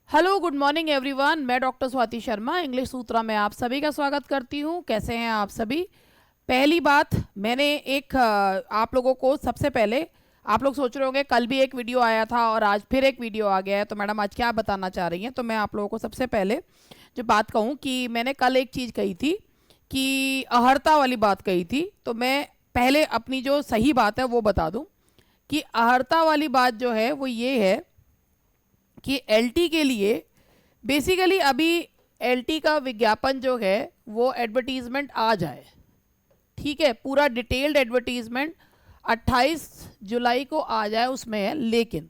Hello good morning everyone. मैं doctor Swati Sharma English सूत्रा में आप सभी का स्वागत करती हूँ। कैसे हैं आप सभी? पहली बात, मैंने एक आप लोगों को सबसे पहले, आप लोग सोच रहे होंगे कल भी एक वीडियो आया था और आज फिर एक वीडियो आ गया है, तो मैडम आज क्या बताना चाह रही हैं। तो मैं आप लोगों को सबसे पहले जो बात कहूँ कि मैंने कल एक चीज़ कही थी कि अहर्ता वाली बात कही थी, तो मैं पहले अपनी जो सही बात है वो बता दूँ कि अहर्ता वाली बात जो है वो ये है कि एलटी के लिए बेसिकली अभी एलटी का विज्ञापन जो है वो एडवर्टीजमेंट आ जाए, ठीक है, पूरा डिटेल्ड एडवर्टीजमेंट 28 जुलाई को आ जाए उसमें है। लेकिन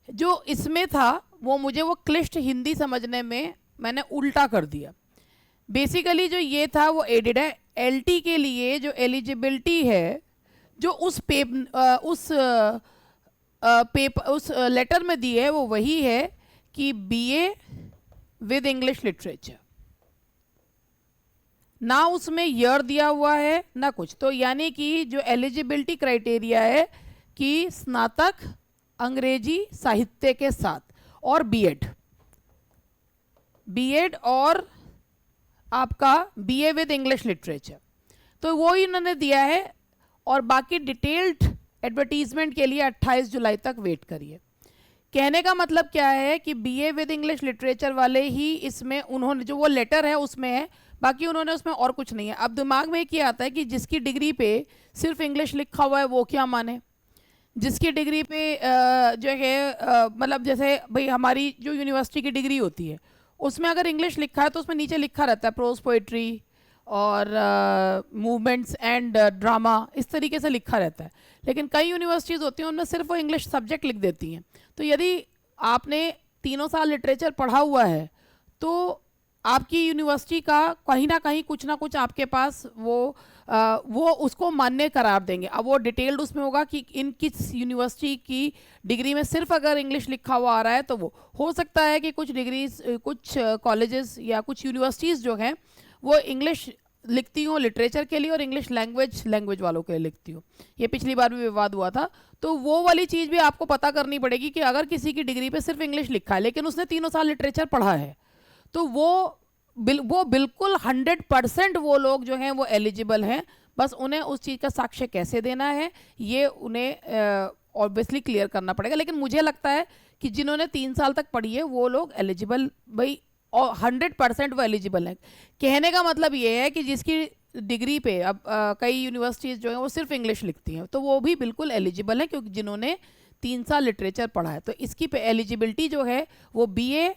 जो इसमें था वो मुझे वो क्लिष्ट हिंदी समझने में मैंने उल्टा कर दिया। बेसिकली जो ये था वो एडिड है एलटी के लिए, जो एलिजिबिलिटी है जो उस पेपर उस लेटर में दी है वो वही है कि बीए विद इंग्लिश लिटरेचर, ना उसमें ईयर दिया हुआ है ना कुछ। तो यानी कि जो एलिजिबिलिटी क्राइटेरिया है कि स्नातक अंग्रेजी साहित्य के साथ और बीएड और आपका बीए विद इंग्लिश लिटरेचर, तो वो इन्होंने दिया है। और बाकी डिटेल्ड एडवर्टीजमेंट के लिए 28 जुलाई तक वेट करिए। कहने का मतलब क्या है कि बीए विद इंग्लिश लिटरेचर वाले ही इसमें, उन्होंने जो वो लेटर है उसमें है, बाकी उन्होंने उसमें और कुछ नहीं है। अब दिमाग में क्या आता है कि जिसकी डिग्री पे सिर्फ इंग्लिश लिखा हुआ है वो क्या माने, जिसकी डिग्री पे जो है मतलब जैसे भाई हमारी जो यूनिवर्सिटी की डिग्री होती है उसमें अगर इंग्लिश लिखा है तो उसमें नीचे लिखा रहता है प्रोज पोइट्री और मूवमेंट्स एंड ड्रामा, इस तरीके से लिखा रहता है। लेकिन कई यूनिवर्सिटीज़ होती हैं उनमें सिर्फ वो इंग्लिश सब्जेक्ट लिख देती हैं। तो यदि आपने 3 साल लिटरेचर पढ़ा हुआ है तो आपकी यूनिवर्सिटी का कहीं ना कुछ आपके पास वो उसको मान्य करार देंगे। अब वो डिटेल्ड उसमें होगा कि इन किस यूनिवर्सिटी की डिग्री में सिर्फ अगर इंग्लिश लिखा हुआ आ रहा है तो वो हो सकता है कि कुछ डिग्रीज, कुछ कॉलेजेस या कुछ यूनिवर्सिटीज़ जो हैं वो इंग्लिश लिखती हूँ लिटरेचर के लिए और इंग्लिश लैंग्वेज वालों के लिए लिखती हूँ। ये पिछली बार भी विवाद हुआ था, तो वो वाली चीज़ भी आपको पता करनी पड़ेगी कि अगर किसी की डिग्री पे सिर्फ इंग्लिश लिखा है लेकिन उसने 3 साल लिटरेचर पढ़ा है तो वो बिल्कुल 100% वो लोग जो हैं वो एलिजिबल हैं। बस उन्हें उस चीज़ का साक्ष्य कैसे देना है ये उन्हें ऑब्वियसली क्लियर करना पड़ेगा। लेकिन मुझे लगता है कि जिन्होंने 3 साल तक पढ़ी है वो लोग एलिजिबल, भाई, और 100% वो एलिजिबल है। कहने का मतलब ये है कि जिसकी डिग्री पे अब कई यूनिवर्सिटीज़ जो हैं वो सिर्फ इंग्लिश लिखती हैं तो वो भी बिल्कुल एलिजिबल है, क्योंकि जिन्होंने 3 साल लिटरेचर पढ़ा है। तो इसकी पे एलिजिबिलिटी जो है वो बीए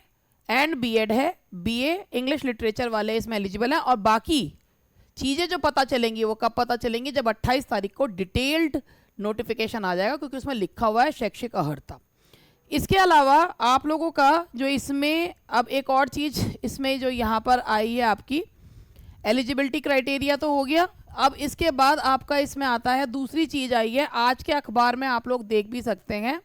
एंड बीएड है। बीए इंग्लिश लिटरेचर वाले इसमें एलिजिबल हैं और बाकी चीज़ें जो पता चलेंगी वो कब पता चलेंगी, जब 28 तारीख को डिटेल्ड नोटिफिकेशन आ जाएगा, क्योंकि उसमें लिखा हुआ है शैक्षिक अहर्ता। इसके अलावा आप लोगों का जो इसमें अब एक और चीज़ इसमें जो यहाँ पर आई है आपकी एलिजिबिलिटी क्राइटेरिया तो हो गया। अब इसके बाद आपका इसमें आता है दूसरी चीज़ आई है, आज के अखबार में आप लोग देख भी सकते हैं,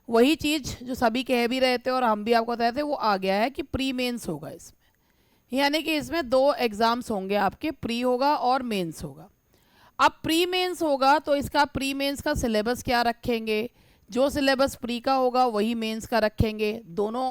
वही चीज़ जो सभी कह भी रहे थे और हम भी आपको बताए थे, वो आ गया है कि प्री मेंस होगा इसमें। यानी कि इसमें 2 एग्ज़ाम्स होंगे आपके, प्री होगा और मेंस होगा। अब प्री मेंस होगा तो इसका प्री मेंस का सिलेबस क्या रखेंगे, जो सिलेबस प्री का होगा वही मेंस का रखेंगे। दोनों,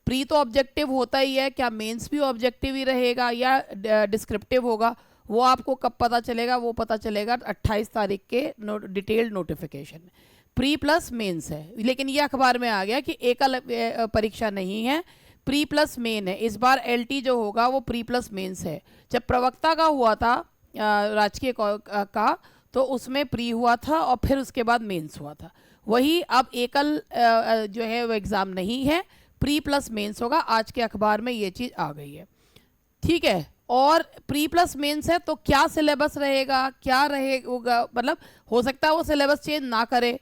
प्री तो ऑब्जेक्टिव होता ही है, क्या मेंस भी ऑब्जेक्टिव ही रहेगा या डिस्क्रिप्टिव होगा वो आपको कब पता चलेगा, वो पता चलेगा 28 तारीख के डिटेल्ड नोटिफिकेशन में। प्री प्लस मेंस है, लेकिन ये अखबार में आ गया कि एकल परीक्षा नहीं है, प्री प्लस मेन है। इस बार एलटी जो होगा वो प्री प्लस मेंस है। जब प्रवक्ता का हुआ था राजकीय का तो उसमें प्री हुआ था और फिर उसके बाद मेंस हुआ था। वही अब एकल जो है वो एग्ज़ाम नहीं है, प्री प्लस मेंस होगा। आज के अखबार में ये चीज़ आ गई है, ठीक है। और प्री प्लस मेंस है तो क्या सिलेबस रहेगा, क्या रहेगा, मतलब हो सकता है वो सिलेबस चेंज ना करे।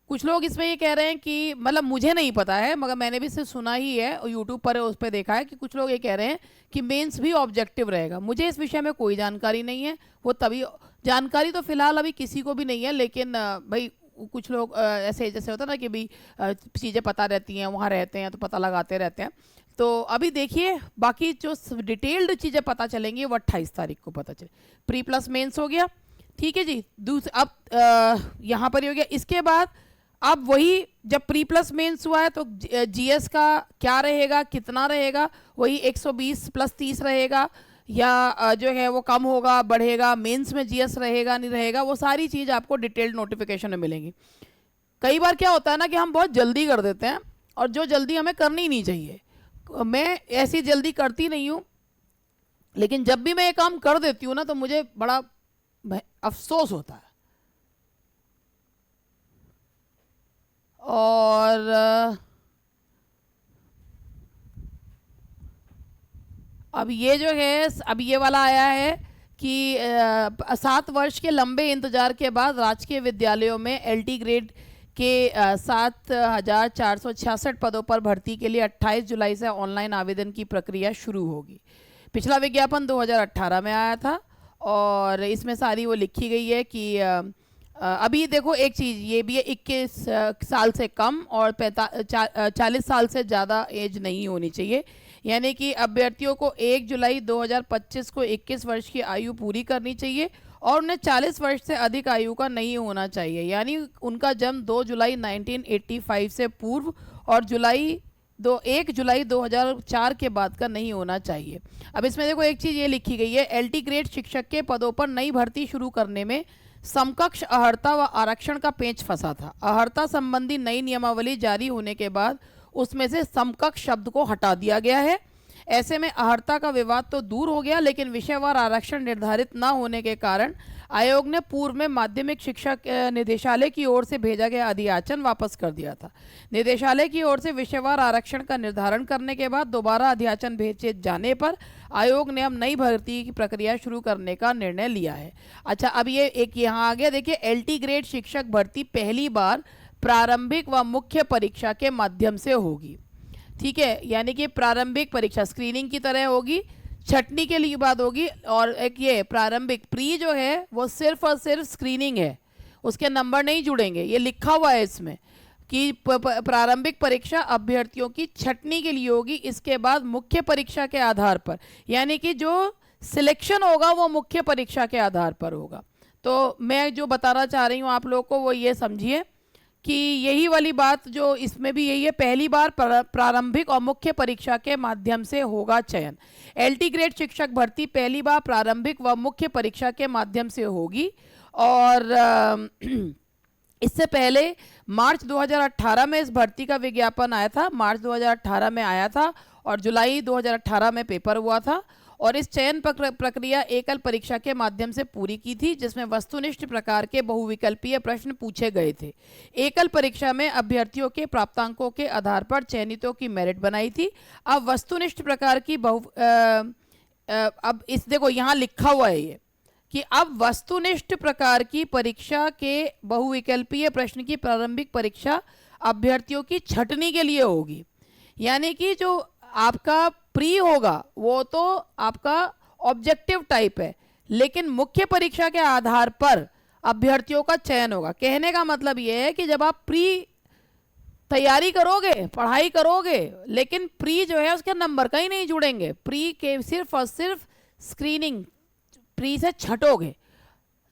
कुछ लोग इसमें ये कह रहे हैं कि, मतलब मुझे नहीं पता है मगर मैंने भी सिर्फ सुना ही है और यूट्यूब पर उस पर देखा है कि कुछ लोग ये कह रहे हैं कि मेंस भी ऑब्जेक्टिव रहेगा। मुझे इस विषय में कोई जानकारी नहीं है, वो तभी जानकारी तो फिलहाल अभी किसी को भी नहीं है। लेकिन भाई कुछ लोग ऐसे जैसे होता है ना कि भाई चीज़ें पता रहती हैं, वहाँ रहते हैं तो पता लगाते रहते हैं। तो अभी देखिए बाकी जो डिटेल्ड चीज़ें पता चलेंगी वो 28 तारीख को पता चले। प्री प्लस मेंस हो गया, ठीक है जी। अब यहाँ पर ही हो गया। इसके बाद अब वही जब प्री प्लस मेंस हुआ है तो जीएस का क्या रहेगा, कितना रहेगा, वही 120 प्लस 30 रहेगा या जो है वो कम होगा बढ़ेगा, मेंस में जीएस रहेगा नहीं रहेगा, वो सारी चीज़ आपको डिटेल्ड नोटिफिकेशन में मिलेंगी। कई बार क्या होता है ना कि हम बहुत जल्दी कर देते हैं और जो जल्दी हमें करनी नहीं चाहिए। मैं ऐसी जल्दी करती नहीं हूँ, लेकिन जब भी मैं ये काम कर देती हूँ ना तो मुझे बड़ा अफसोस होता है। और अब ये जो है, अब ये वाला आया है कि 7 वर्ष के लंबे इंतजार के बाद राजकीय विद्यालयों में एलटी ग्रेड के 7,466 पदों पर भर्ती के लिए 28 जुलाई से ऑनलाइन आवेदन की प्रक्रिया शुरू होगी। पिछला विज्ञापन 2018 में आया था और इसमें सारी वो लिखी गई है कि अभी देखो एक चीज़ ये भी है, 21 साल से कम और 40 साल से ज़्यादा एज नहीं होनी चाहिए। यानी कि अभ्यर्थियों को 1 जुलाई 2025 को 21 वर्ष की आयु पूरी करनी चाहिए और उन्हें 40 वर्ष से अधिक आयु का नहीं होना चाहिए। यानी उनका जन्म 2 जुलाई 1985 से पूर्व और 1 जुलाई 2004 के बाद का नहीं होना चाहिए। अब इसमें देखो एक चीज़ ये लिखी गई है, एलटी ग्रेड शिक्षक के पदों पर नई भर्ती शुरू करने में समकक्ष अहर्ता व आरक्षण का पेंच फंसा था। अहर्ता संबंधी नई नियमावली जारी होने के बाद उसमें से समकक्ष शब्द को हटा दिया गया है। ऐसे में अहर्ता का विवाद तो दूर हो गया, लेकिन विषयवार आरक्षण निर्धारित न होने के कारण आयोग ने पूर्व में माध्यमिक शिक्षा निदेशालय की ओर से भेजा गया अधियाचन वापस कर दिया था। निदेशालय की ओर से विषयवार आरक्षण का निर्धारण करने के बाद दोबारा अधियाचन भेजे जाने पर आयोग ने अब नई भर्ती की प्रक्रिया शुरू करने का निर्णय लिया है। अच्छा, अब ये एक यहाँ आ गया, देखिए एलटी ग्रेड शिक्षक भर्ती पहली बार प्रारंभिक व मुख्य परीक्षा के माध्यम से होगी। ठीक है, यानी कि प्रारंभिक परीक्षा स्क्रीनिंग की तरह होगी, छटनी के लिए बात होगी। और एक ये प्रारंभिक प्री जो है वो सिर्फ और सिर्फ स्क्रीनिंग है, उसके नंबर नहीं जुड़ेंगे। ये लिखा हुआ है इसमें कि प्रारंभिक परीक्षा अभ्यर्थियों की छटनी के लिए होगी, इसके बाद मुख्य परीक्षा के आधार पर, यानी कि जो सिलेक्शन होगा वो मुख्य परीक्षा के आधार पर होगा। तो मैं जो बताना चाह रही हूँ आप लोगों को वो ये समझिए कि यही वाली बात जो इसमें भी यही है, पहली बार प्रारंभिक और मुख्य परीक्षा के माध्यम से होगा चयन। एलटी ग्रेड शिक्षक भर्ती पहली बार प्रारंभिक व मुख्य परीक्षा के माध्यम से होगी। और इससे पहले मार्च 2018 में इस भर्ती का विज्ञापन आया था, मार्च 2018 में आया था और जुलाई 2018 में पेपर हुआ था। और इस चयन प्रक्रिया एकल परीक्षा के माध्यम से पूरी की थी, जिसमें वस्तुनिष्ठ प्रकार के बहुविकल्पीय प्रश्न पूछे गए थे। एकल परीक्षा में अभ्यर्थियों के प्राप्तांकों के आधार पर चयनितों की मेरिट बनाई थी। अब वस्तुनिष्ठ प्रकार की अब इस देखो यहाँ लिखा हुआ है ये कि अब वस्तुनिष्ठ प्रकार की परीक्षा के बहुविकल्पीय प्रश्न की प्रारंभिक परीक्षा अभ्यर्थियों की छटनी के लिए होगी। यानी कि जो आपका प्री होगा वो तो आपका ऑब्जेक्टिव टाइप है, लेकिन मुख्य परीक्षा के आधार पर अभ्यर्थियों का चयन होगा। कहने का मतलब ये है कि जब आप प्री तैयारी करोगे, पढ़ाई करोगे, लेकिन प्री जो है उसके नंबर कहीं नहीं जुड़ेंगे, प्री के सिर्फ और सिर्फ स्क्रीनिंग, प्री से छटोगे।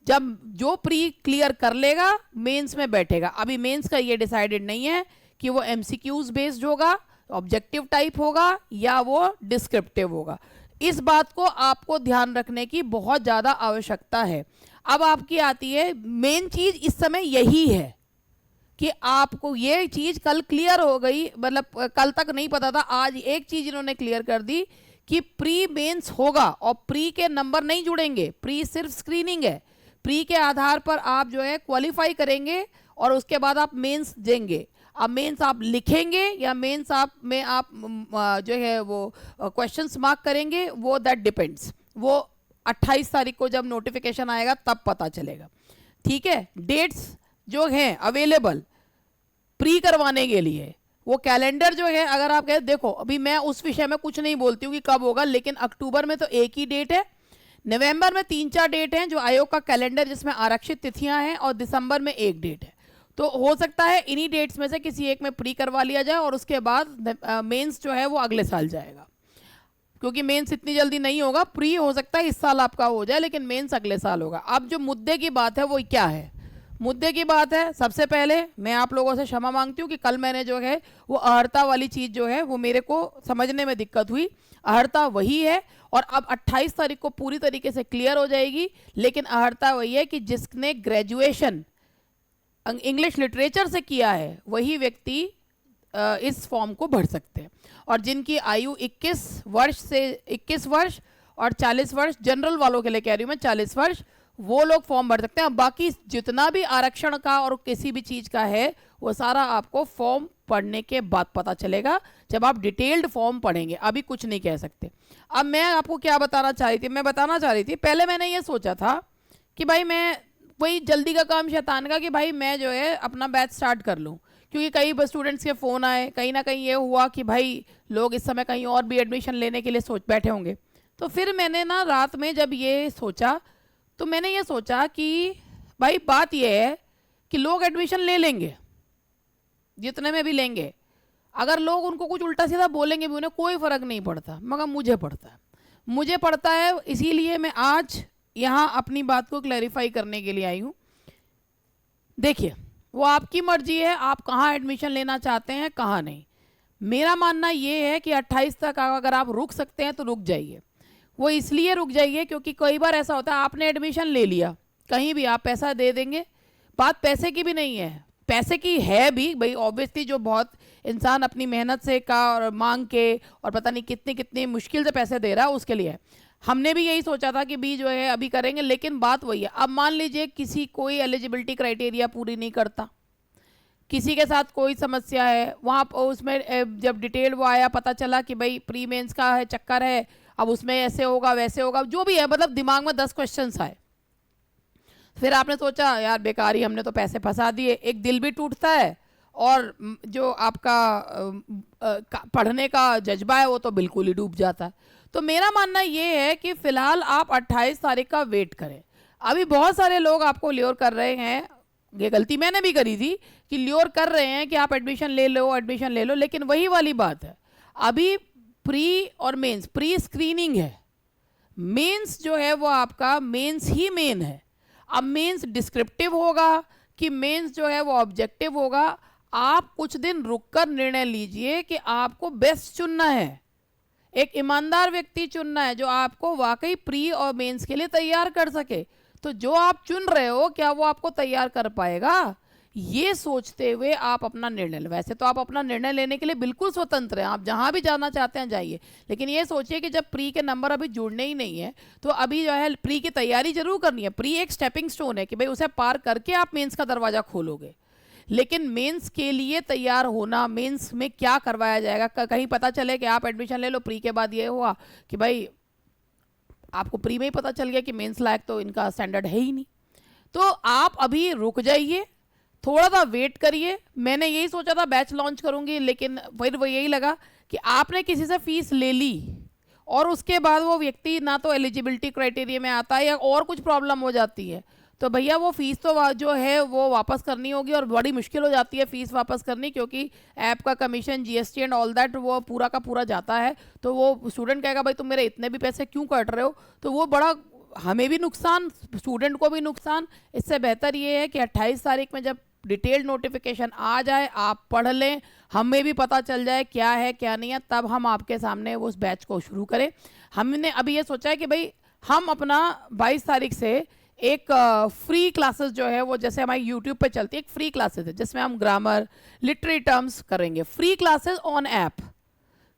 जब जो प्री क्लियर कर लेगा मेंस में बैठेगा। अभी मेंस का ये डिसाइडेड नहीं है कि वो एमसीक्यूज बेस्ड होगा, ऑब्जेक्टिव टाइप होगा या वो डिस्क्रिप्टिव होगा। इस बात को आपको ध्यान रखने की बहुत ज़्यादा आवश्यकता है। अब आपकी आती है मेन चीज़, इस समय यही है कि आपको ये चीज़ कल क्लियर हो गई, मतलब कल तक नहीं पता था, आज एक चीज़ इन्होंने क्लियर कर दी कि प्री मेंस होगा और प्री के नंबर नहीं जुड़ेंगे, प्री सिर्फ स्क्रीनिंग है। प्री के आधार पर आप जो है क्वालिफाई करेंगे और उसके बाद आप मेंस देंगे। अब मेंस आप लिखेंगे या मेंस आप में आप जो है वो क्वेश्चंस मार्क करेंगे, वो दैट डिपेंड्स। वो 28 तारीख को जब नोटिफिकेशन आएगा तब पता चलेगा। ठीक है, डेट्स जो हैं अवेलेबल प्री करवाने के लिए, वो कैलेंडर जो है, अगर आप कहें देखो अभी मैं उस विषय में कुछ नहीं बोलती हूँ कि कब होगा, लेकिन अक्टूबर में तो एक ही डेट है, नवंबर में 3-4 डेट हैं जो आयोग का कैलेंडर जिसमें आरक्षित तिथियां हैं, और दिसंबर में एक डेट है। तो हो सकता है इन्हीं डेट्स में से किसी एक में प्री करवा लिया जाए और उसके बाद मेंस जो है वो अगले साल जाएगा, क्योंकि मेंस इतनी जल्दी नहीं होगा। प्री हो सकता है इस साल आपका हो जाए, लेकिन मेंस अगले साल होगा। अब जो मुद्दे की बात है वो क्या है, मुद्दे की बात है, सबसे पहले मैं आप लोगों से क्षमा मांगती हूँ कि कल मैंने जो है वो अहर्ता वाली चीज़ जो है वो मेरे को समझने में दिक्कत हुई। अहर्ता वही है और अब 28 तारीख को पूरी तरीके से क्लियर हो जाएगी, लेकिन अहर्ता वही है कि जिसने ग्रेजुएशन इंग्लिश लिटरेचर से किया है वही व्यक्ति इस फॉर्म को भर सकते हैं, और जिनकी आयु 21 वर्ष और 40 वर्ष, जनरल वालों के लिए कह रही हूँ मैं, 40 वर्ष, वो लोग फॉर्म भर सकते हैं। बाकी जितना भी आरक्षण का और किसी भी चीज़ का है वो सारा आपको फॉर्म पढ़ने के बाद पता चलेगा, जब आप डिटेल्ड फॉर्म पढ़ेंगे। अभी कुछ नहीं कह सकते। अब मैं आपको क्या बताना चाह रही थी, मैं बताना चाह रही थी पहले मैंने ये सोचा था कि भाई मैं वही जल्दी का काम शैतान का, कि भाई मैं जो है अपना बैच स्टार्ट कर लूँ, क्योंकि कई स्टूडेंट्स के फ़ोन आए, कहीं ना कहीं ये हुआ कि भाई लोग इस समय कहीं और भी एडमिशन लेने के लिए सोच बैठे होंगे। तो फिर मैंने ना रात में जब ये सोचा तो मैंने ये सोचा कि भाई बात ये है कि लोग एडमिशन ले लेंगे जितने में भी लेंगे, अगर लोग उनको कुछ उल्टा सीधा बोलेंगे भी उन्हें कोई फ़र्क नहीं पड़ता, मगर मुझे पड़ता है। इसीलिए मैं आज यहाँ अपनी बात को क्लैरिफाई करने के लिए आई हूँ। देखिए, वो आपकी मर्जी है आप कहाँ एडमिशन लेना चाहते हैं कहाँ नहीं। मेरा मानना ये है कि 28 तक अगर आप रुक सकते हैं तो रुक जाइए। वो इसलिए रुक जाइए क्योंकि कई बार ऐसा होता है आपने एडमिशन ले लिया, कहीं भी आप पैसा दे देंगे, बात पैसे की भी नहीं है, पैसे की है भी भाई ऑब्वियसली, जो बहुत इंसान अपनी मेहनत से का और मांग के और पता नहीं कितनी कितनी मुश्किल से पैसे दे रहा है उसके लिए। हमने भी यही सोचा था कि भी जो है अभी करेंगे, लेकिन बात वही है। अब मान लीजिए किसी कोई एलिजिबिलिटी क्राइटेरिया पूरी नहीं करता, किसी के साथ कोई समस्या है, वहाँ उसमें जब डिटेल वो आया पता चला कि भाई प्री मेंस का है चक्कर है, अब उसमें ऐसे होगा वैसे होगा, जो भी है, मतलब दिमाग में 10 क्वेश्चंस आए। फिर आपने सोचा यार बेकार ही हमने तो पैसे फंसा दिए, एक दिल भी टूटता है और जो आपका पढ़ने का जज्बा है वो तो बिल्कुल ही डूब जाता है। तो मेरा मानना ये है कि फ़िलहाल आप 28 तारीख का वेट करें। अभी बहुत सारे लोग आपको ल्योर कर रहे हैं, ये गलती मैंने भी करी थी कि ल्योर कर रहे हैं कि आप एडमिशन ले लो, लेकिन वही वाली बात है, अभी प्री और मेंस, प्री स्क्रीनिंग है, मेंस जो है वो आपका मेंस ही मेन है। अब मेंस डिस्क्रिप्टिव होगा कि मेंस जो है वो ऑब्जेक्टिव होगा, आप कुछ दिन रुककर निर्णय लीजिए कि आपको बेस्ट चुनना है, एक ईमानदार व्यक्ति चुनना है जो आपको वाकई प्री और मेंस के लिए तैयार कर सके। तो जो आप चुन रहे हो क्या वो आपको तैयार कर पाएगा, ये सोचते हुए आप अपना निर्णय लें। वैसे तो आप अपना निर्णय लेने के लिए बिल्कुल स्वतंत्र हैं, आप जहां भी जाना चाहते हैं जाइए, लेकिन ये सोचिए कि जब प्री के नंबर अभी जुड़ने ही नहीं है तो अभी जो है प्री की तैयारी जरूर करनी है। प्री एक स्टेपिंग स्टोन है कि भाई उसे पार करके आप मेंस का दरवाजा खोलोगे, लेकिन मेंस के लिए तैयार होना, मेंस में क्या करवाया जाएगा, कहीं पता चले कि आप एडमिशन ले लो, प्री के बाद ये हुआ कि भाई आपको प्री में ही पता चल गया कि मेंस लायक तो इनका स्टैंडर्ड है ही नहीं। तो आप अभी रुक जाइए, थोड़ा सा वेट करिए। मैंने यही सोचा था बैच लॉन्च करूंगी, लेकिन फिर वो यही लगा कि आपने किसी से फीस ले ली और उसके बाद वो व्यक्ति ना तो एलिजिबिलिटी क्राइटेरिया में आता है या और कुछ प्रॉब्लम हो जाती है, तो भैया वो फीस तो जो है वो वापस करनी होगी, और बड़ी मुश्किल हो जाती है फीस वापस करनी, क्योंकि ऐप का commission, GST and all that वो पूरा का पूरा जाता है। तो वो स्टूडेंट कहेगा भाई तुम मेरे इतने भी पैसे क्यों कट रहे हो, तो वो बड़ा हमें भी नुकसान, स्टूडेंट को भी नुकसान। इससे बेहतर ये है कि 28 तारीख में जब डिटेल्ड नोटिफिकेशन आ जाए, आप पढ़ लें, हमें भी पता चल जाए क्या है क्या नहीं है, तब हम आपके सामने उस बैच को शुरू करें। हमने अभी ये सोचा है कि भाई हम अपना 22 तारीख से एक फ्री क्लासेस जो है वो, जैसे हमारी यूट्यूब पे चलती है, एक फ्री क्लासेस है जिसमें हम ग्रामर, लिटरेरी टर्म्स करेंगे। Free classes on app,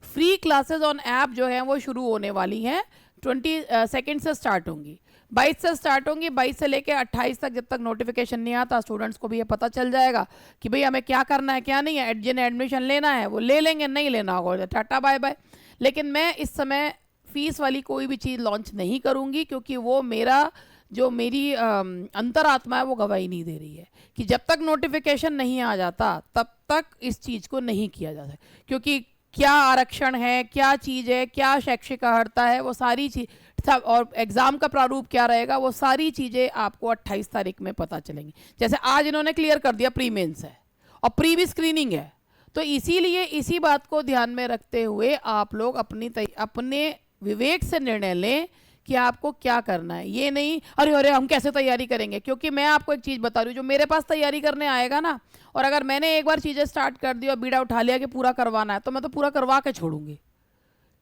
free classes on app जो है वो शुरू होने वाली हैं, 22 से स्टार्ट होंगी, 22 से स्टार्ट होंगी। 22 से लेकर 28 तक, जब तक नोटिफिकेशन नहीं आता स्टूडेंट्स को भी ये पता चल जाएगा कि भाई हमें क्या करना है क्या नहीं है। जिन्हें एडमिशन लेना है वो ले लेंगे, नहीं लेना होगा टाटा बाय बाय। लेकिन मैं इस समय फीस वाली कोई भी चीज़ लॉन्च नहीं करूँगी, क्योंकि वो मेरी अंतरात्मा है वो गवाही नहीं दे रही है कि जब तक नोटिफिकेशन नहीं आ जाता तब तक इस चीज़ को नहीं किया जा सकता, क्योंकि क्या आरक्षण है, क्या चीज़ है, क्या शैक्षिक अर्हता है, वो सारी चीज़ सब, और एग्ज़ाम का प्रारूप क्या रहेगा, वो सारी चीज़ें आपको 28 तारीख में पता चलेंगी। जैसे आज इन्होंने क्लियर कर दिया प्री मेंस है और प्री भी स्क्रीनिंग है, तो इसीलिए इसी बात को ध्यान में रखते हुए आप लोग अपने विवेक से निर्णय लें कि आपको क्या करना है। ये नहीं अरे अरे हम कैसे तैयारी करेंगे, क्योंकि मैं आपको एक चीज़ बता रही हूँ, जो मेरे पास तैयारी करने आएगा ना, और अगर मैंने एक बार चीज़ें स्टार्ट कर दी और बीड़ा उठा लिया कि पूरा करवाना है, तो मैं तो पूरा करवा के छोड़ूंगी।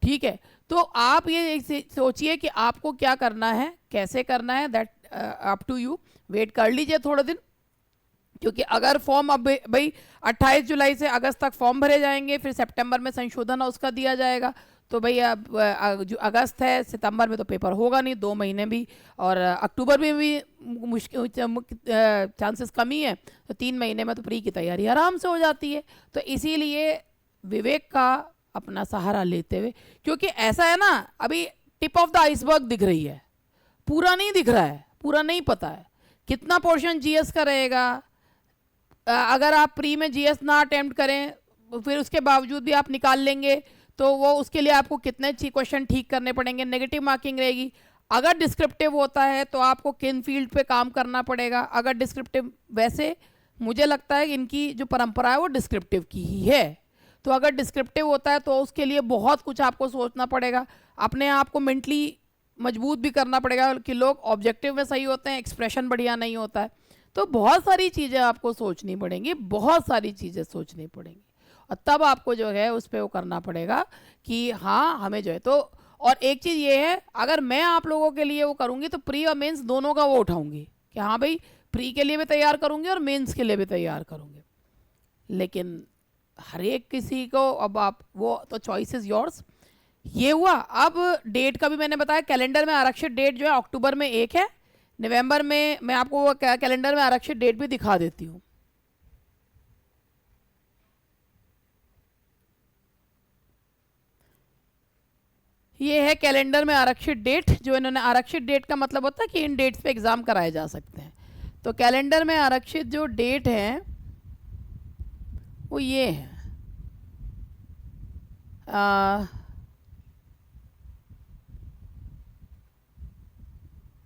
ठीक है, तो आप ये सोचिए कि आपको क्या करना है, कैसे करना है, that up to you. Wait कर लीजिए थोड़े दिन, क्योंकि अगर फॉर्म अब भाई 28 जुलाई से अगस्त तक फॉर्म भरे जाएंगे, फिर सितंबर में संशोधन उसका दिया जाएगा, तो भाई अब जो अगस्त है, सितंबर में तो पेपर होगा नहीं, 2 महीने भी, और अक्टूबर में भी मुश्किल चांसेस कम ही है, तो 3 महीने में तो प्री की तैयारी आराम से हो जाती है। तो इसीलिए विवेक का अपना सहारा लेते हुए, क्योंकि ऐसा है ना, अभी टिप ऑफ द आइसबर्ग दिख रही है, पूरा नहीं दिख रहा है, पूरा नहीं पता है कितना पोर्शन जीएस का रहेगा। अगर आप प्री में जीएस ना अटेम्प्ट करें, फिर उसके बावजूद भी आप निकाल लेंगे, तो वो उसके लिए आपको कितने क्वेश्चन ठीक करने पड़ेंगे, नेगेटिव मार्किंग रहेगी। अगर डिस्क्रिप्टिव होता है तो आपको किन फील्ड पे काम करना पड़ेगा। अगर डिस्क्रिप्टिव, वैसे मुझे लगता है कि इनकी जो परंपरा है वो डिस्क्रिप्टिव की ही है, तो अगर डिस्क्रिप्टिव होता है तो उसके लिए बहुत कुछ आपको सोचना पड़ेगा, अपने आप को मेंटली मजबूत भी करना पड़ेगा कि लोग ऑब्जेक्टिव में सही होते हैं, एक्सप्रेशन बढ़िया नहीं होता है, तो बहुत सारी चीज़ें आपको सोचनी पड़ेंगी, बहुत सारी चीज़ें सोचनी पड़ेंगी, और तब आपको जो है उस पर वो करना पड़ेगा कि हाँ हमें जो है तो। और एक चीज़ ये है, अगर मैं आप लोगों के लिए वो करूँगी तो प्री और मेंस दोनों का वो उठाऊंगी कि हाँ भाई प्री के लिए भी तैयार करूँगी और मेंस के लिए भी तैयार करूँगी, लेकिन हर एक किसी को अब आप वो तो चॉइस इज योर्स। ये हुआ। अब डेट का भी मैंने बताया, कैलेंडर में आरक्षित डेट जो है अक्टूबर में 1 है, नवंबर में मैं आपको वो कैलेंडर में आरक्षित डेट भी दिखा देती हूँ। ये है कैलेंडर में आरक्षित डेट, जो इन्होंने आरक्षित डेट का मतलब होता है कि इन डेट्स पे एग्जाम कराए जा सकते हैं। तो कैलेंडर में आरक्षित जो डेट है वो ये है,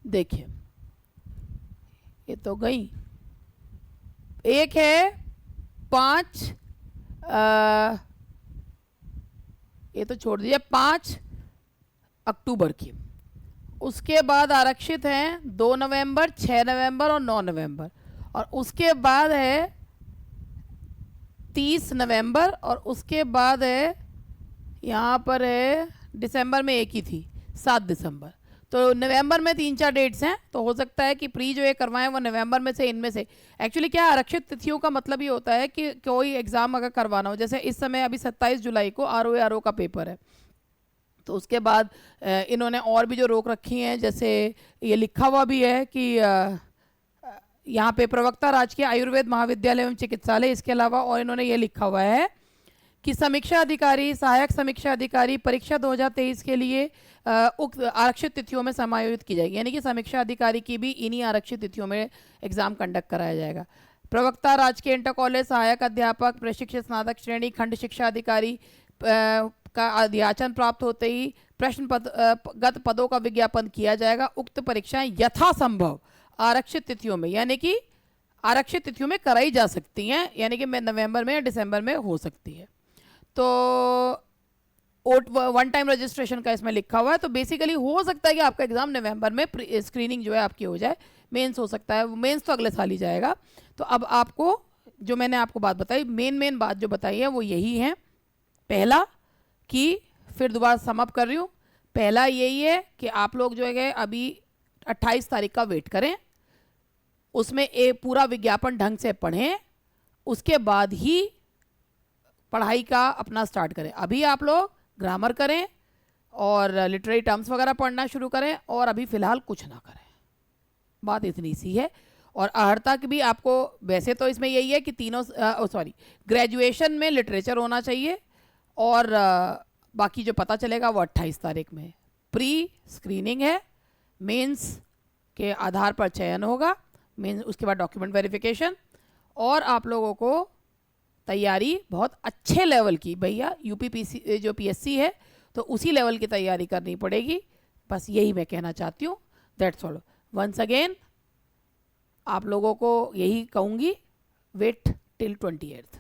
देखिए ये तो गई, एक है 5, ये तो छोड़ दीजिए, 5 अक्टूबर की। उसके बाद आरक्षित हैं 2 नवंबर, 6 नवंबर और 9 नवंबर, और उसके बाद है 30 नवंबर, और उसके बाद है यहाँ पर है दिसंबर में एक ही थी, 7 दिसंबर। तो नवंबर में 3-4 डेट्स हैं, तो हो सकता है कि प्री जो ये करवाएं वो नवंबर में से, इनमें से। एक्चुअली क्या आरक्षित तिथियों का मतलब ये होता है कि कोई एग्ज़ाम अगर करवाना हो, जैसे इस समय अभी 27 जुलाई को आरओ का पेपर है, तो उसके बाद इन्होंने और भी जो रोक रखी हैं, जैसे ये लिखा हुआ भी है कि यहाँ पे प्रवक्ता राजकीय आयुर्वेद महाविद्यालय एवं चिकित्सालय, इसके अलावा और इन्होंने ये लिखा हुआ है कि समीक्षा अधिकारी, सहायक समीक्षा अधिकारी परीक्षा 2023 के लिए उक्त आरक्षित तिथियों में समायोजित की जाएगी, यानी कि समीक्षा अधिकारी की भी इन्हीं आरक्षित तिथियों में एग्जाम कंडक्ट कराया जाएगा। प्रवक्ता राजकीय इंटर कॉलेज, सहायक अध्यापक, प्रशिक्षित स्नातक श्रेणी, खंड शिक्षा अधिकारी का अध्याचन प्राप्त होते ही प्रश्नगत पदों का विज्ञापन किया जाएगा। उक्त परीक्षाएं यथासंभव आरक्षित तिथियों में, यानी कि आरक्षित तिथियों में कराई जा सकती हैं, यानी कि नवंबर में या दिसंबर में हो सकती है। तो वन टाइम रजिस्ट्रेशन का इसमें लिखा हुआ है, तो बेसिकली हो सकता है कि आपका एग्जाम नवंबर में स्क्रीनिंग जो है आपकी हो जाए, मेंस हो सकता है, मेंस तो अगले साल ही जाएगा। तो अब आपको जो मैंने आपको बात बताई, मेन बात जो बताई है वो यही है। पहला कि फिर दोबारा समअप कर रही हूँ, पहला यही है कि आप लोग जो है अभी 28 तारीख का वेट करें, उसमें एक पूरा विज्ञापन ढंग से पढ़ें, उसके बाद ही पढ़ाई का अपना स्टार्ट करें। अभी आप लोग ग्रामर करें और लिटरेरी टर्म्स वगैरह पढ़ना शुरू करें, और अभी फ़िलहाल कुछ ना करें, बात इतनी सी है। और अर्हता की भी आपको, वैसे तो इसमें यही है कि तीनों ग्रेजुएशन में लिटरेचर होना चाहिए, और बाकी जो पता चलेगा वो 28 तारीख में। प्री स्क्रीनिंग है, मेंस के आधार पर चयन होगा, मेंस उसके बाद डॉक्यूमेंट वेरिफिकेशन, और आप लोगों को तैयारी बहुत अच्छे लेवल की, भैया यूपीपीसी जो पीएससी है तो उसी लेवल की तैयारी करनी पड़ेगी। बस यही मैं कहना चाहती हूँ, दैट्स ऑल। वंस अगेन आप लोगों को यही कहूँगी, वेट टिल 28th।